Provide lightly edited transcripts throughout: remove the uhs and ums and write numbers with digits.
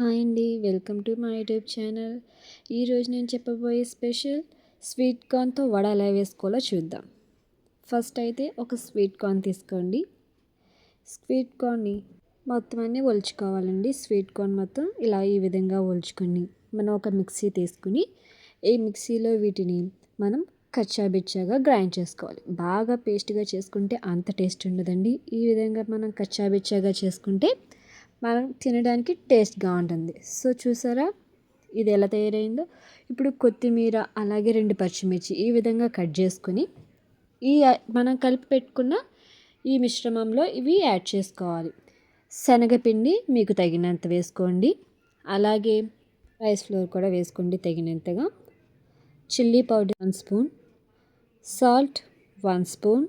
Hi అండి. Welcome to my YouTube channel. ఈరోజు నేను చెప్పబోయే స్పెషల్ స్వీట్ కార్న్‌తో వడ ఎలా వేసుకోవాలో చూద్దాం. ఫస్ట్ అయితే ఒక స్వీట్ కార్న్ తీసుకోండి. స్వీట్ కార్న్‌ని మొత్తం అన్నీ ఒలుచుకోవాలండి. స్వీట్ కార్న్ మొత్తం ఇలా ఈ విధంగా ఒలుచుకొని మనం ఒక మిక్సీ తీసుకుని ఈ మిక్సీలో వీటిని మనం కచ్చాబిచ్చాగా గ్రైండ్ చేసుకోవాలి. బాగా పేస్ట్‌గా చేసుకుంటే అంత టేస్ట్ ఉండదండి. ఈ విధంగా మనం కచ్చాబిచ్చాగా చేసుకుంటే మనం తినడానికి టేస్ట్గా ఉంటుంది. సో చూసారా ఇది ఎలా తయారైందో. ఇప్పుడు కొత్తిమీర అలాగే 2 పచ్చిమిర్చి ఈ విధంగా కట్ చేసుకొని ఈ మనం కలిపి పెట్టుకున్న ఈ మిశ్రమంలో ఇవి యాడ్ చేసుకోవాలి. శనగపిండి మీకు తగినంత వేసుకోండి. అలాగే రైస్ ఫ్లోర్ కూడా వేసుకోండి తగినంతగా. Chilli powder 1 spoon, salt 1 spoon,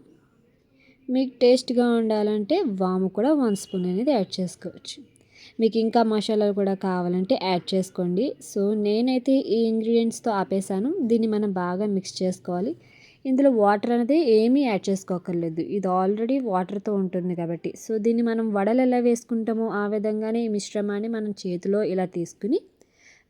మీకు టేస్ట్గా ఉండాలంటే వాము కూడా 1 స్పూన్ అనేది యాడ్ చేసుకోవచ్చు. మీకు ఇంకా మసాలాలు కూడా కావాలంటే యాడ్ చేసుకోండి. సో నేనైతే ఈ ఇంగ్రీడియంట్స్తో ఆపేసాను. దీన్ని మనం బాగా మిక్స్ చేసుకోవాలి. ఇందులో వాటర్ అనేది ఏమీ యాడ్ చేసుకోక్కర్లేదు. ఇది ఆల్రెడీ వాటర్తో ఉంటుంది కాబట్టి. సో దీన్ని మనం వడలు ఎలా వేసుకుంటామో ఆ విధంగానే ఈ మిశ్రమాన్ని మనం చేతిలో ఇలా తీసుకుని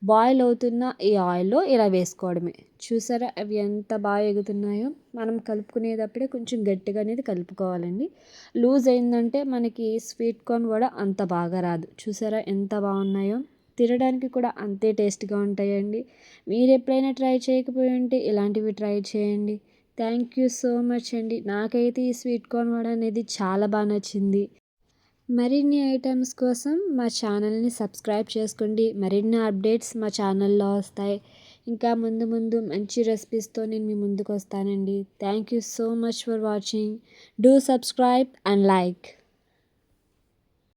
బాయిల్ అవుతున్న ఈ ఆయిల్లో ఇలా వేసుకోవడమే. చూసారా అవి ఎంత బాగా ఎగుతున్నాయో. మనం కలుపుకునేటప్పుడే కొంచెం గట్టిగా అనేది కలుపుకోవాలండి. లూజ్ అయిందంటే మనకి స్వీట్ కార్న్ వడ అంత బాగా రాదు. చూసారా ఎంత బాగున్నాయో. తినడానికి కూడా అంతే టేస్ట్గా ఉంటాయండి. మీరు ఎప్పుడైనా ట్రై చేయకపోయి ఉంటే ఇలాంటివి ట్రై చేయండి. థ్యాంక్ యూ సో మచ్ అండి. నాకైతే ఈ స్వీట్ కార్న్ వడ అనేది చాలా బాగా నచ్చింది. మరిన్ని ఐటమ్స్ కోసం మా ఛానల్ని సబ్స్క్రైబ్ చేసుకోండి. మరిన్ని అప్డేట్స్ మా ఛానల్లో వస్తాయి. ఇంకా ముందు ముందు మంచి రెసిపీస్తో నేను మీ ముందుకు వస్తానండి. Thank you so much for watching. Do subscribe and like.